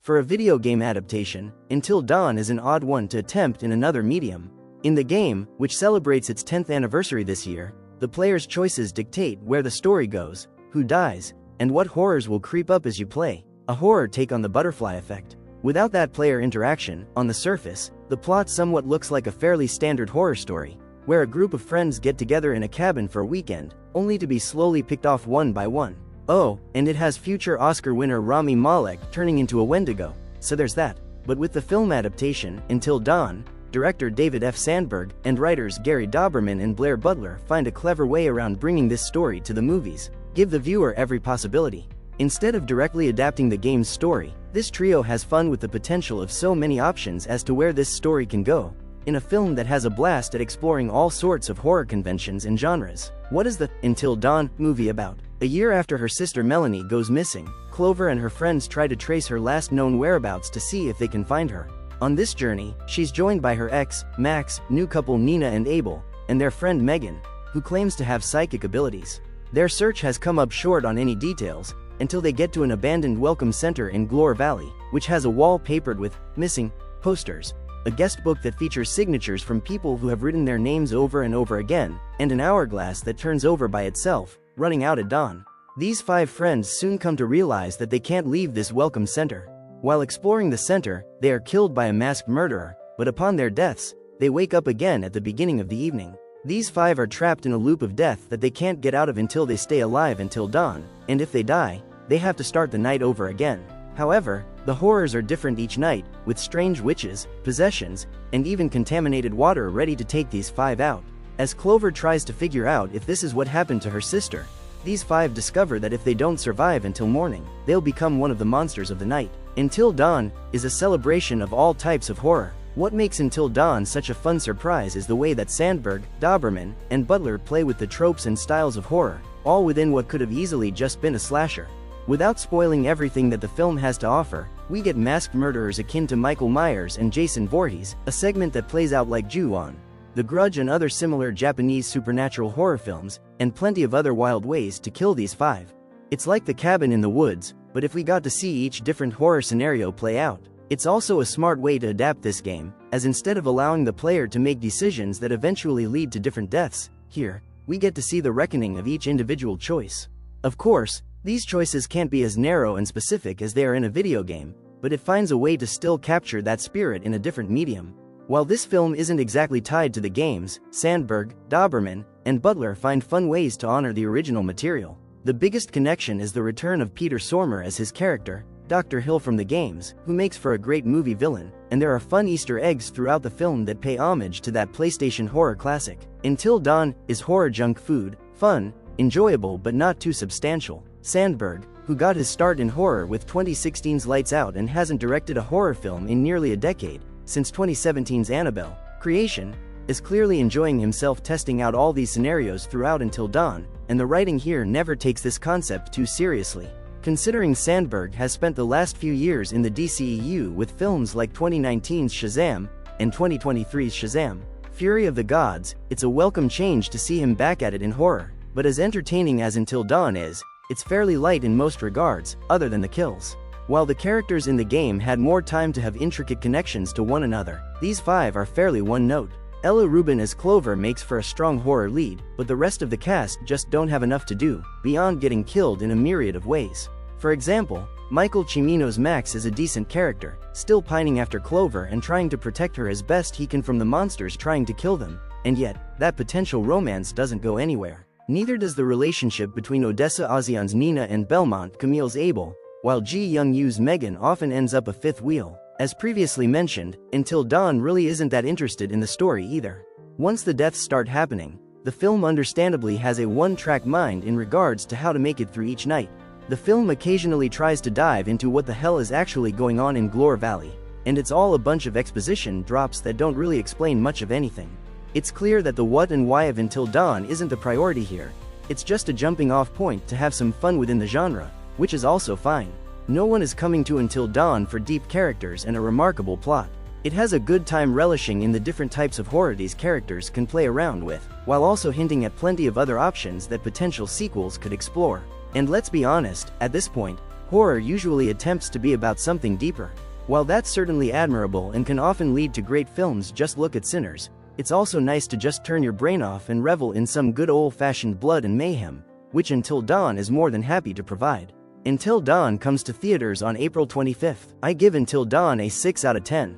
For a video game adaptation, Until Dawn is an odd one to attempt in another medium. In the game, which celebrates its 10th anniversary this year, the player's choices dictate where the story goes, who dies, and what horrors will creep up as you play. A horror take on the butterfly effect. Without that player interaction, on the surface, the plot somewhat looks like a fairly standard horror story, where a group of friends get together in a cabin for a weekend, only to be slowly picked off one by one. Oh, and it has future Oscar winner Rami Malek turning into a Wendigo, so there's that. But with the film adaptation, Until Dawn, director David F. Sandberg and writers Gary Dauberman and Blair Butler find a clever way around bringing this story to the movies. Give the viewer every possibility. Instead of directly adapting the game's story, this trio has fun with the potential of so many options as to where this story can go, in a film that has a blast at exploring all sorts of horror conventions and genres. What is the Until Dawn movie about? A year after her sister Melanie goes missing, Clover and her friends try to trace her last known whereabouts to see if they can find her. On this journey, she's joined by her ex, Max, new couple Nina and Abel, and their friend Megan, who claims to have psychic abilities. Their search has come up short on any details, until they get to an abandoned welcome center in Glore Valley, which has a wall papered with missing posters, a guest book that features signatures from people who have written their names over and over again, and an hourglass that turns over by itself, running out at dawn. These 5 friends soon come to realize that they can't leave this welcome center. While exploring the center, they are killed by a masked murderer, but upon their deaths, they wake up again at the beginning of the evening. These 5 are trapped in a loop of death that they can't get out of until they stay alive until dawn, and if they die, they have to start the night over again. However, the horrors are different each night, with strange witches, possessions, and even contaminated water ready to take these 5 out. As Clover tries to figure out if this is what happened to her sister, these 5 discover that if they don't survive until morning, they'll become one of the monsters of the night. Until Dawn is a celebration of all types of horror. What makes Until Dawn such a fun surprise is the way that Sandberg, Dauberman, and Butler play with the tropes and styles of horror, all within what could have easily just been a slasher. Without spoiling everything that the film has to offer, we get masked murderers akin to Michael Myers and Jason Voorhees, a segment that plays out like Ju-on, The Grudge and other similar Japanese supernatural horror films, and plenty of other wild ways to kill these 5. It's like The Cabin in the Woods, but if we got to see each different horror scenario play out. It's also a smart way to adapt this game, as instead of allowing the player to make decisions that eventually lead to different deaths, here, we get to see the reckoning of each individual choice. Of course, these choices can't be as narrow and specific as they are in a video game, but it finds a way to still capture that spirit in a different medium. While this film isn't exactly tied to the games, Sandberg, Dauberman, and Butler find fun ways to honor the original material. The biggest connection is the return of Peter Stormare as his character, Dr. Hill from the games, who makes for a great movie villain, and there are fun Easter eggs throughout the film that pay homage to that PlayStation horror classic. Until Dawn is horror junk food, fun, enjoyable but not too substantial. Sandberg, who got his start in horror with 2016's Lights Out and hasn't directed a horror film in nearly a decade, since 2017's Annabelle Creation, is clearly enjoying himself testing out all these scenarios throughout Until Dawn, and the writing here never takes this concept too seriously. Considering Sandberg has spent the last few years in the DCEU with films like 2019's Shazam and 2023's Shazam, Fury of the Gods, it's a welcome change to see him back at it in horror. But as entertaining as Until Dawn is, it's fairly light in most regards, other than the kills. While the characters in the game had more time to have intricate connections to one another, these 5 are fairly one-note. Ella Rubin as Clover makes for a strong horror lead, but the rest of the cast just don't have enough to do, beyond getting killed in a myriad of ways. For example, Michael Cimino's Max is a decent character, still pining after Clover and trying to protect her as best he can from the monsters trying to kill them, and yet, that potential romance doesn't go anywhere. Neither does the relationship between Odessa Ozion's Nina and Belmont Camille's Abel, while Ji Young-Yu's Megan often ends up a fifth wheel. As previously mentioned, Until Dawn really isn't that interested in the story either. Once the deaths start happening, the film understandably has a one-track mind in regards to how to make it through each night. The film occasionally tries to dive into what the hell is actually going on in Glore Valley, and it's all a bunch of exposition drops that don't really explain much of anything. It's clear that the what and why of Until Dawn isn't the priority here. It's just a jumping-off point to have some fun within the genre, which is also fine. No one is coming to Until Dawn for deep characters and a remarkable plot. It has a good time relishing in the different types of horror these characters can play around with, while also hinting at plenty of other options that potential sequels could explore. And let's be honest, at this point, Horror usually attempts to be about something deeper. While that's certainly admirable and can often lead to great films, just look at Sinners. It's also nice to just turn your brain off and revel in some good old-fashioned blood and mayhem, which Until Dawn is more than happy to provide. Until Dawn comes to theaters on April 25th. I give Until Dawn a 6 out of 10.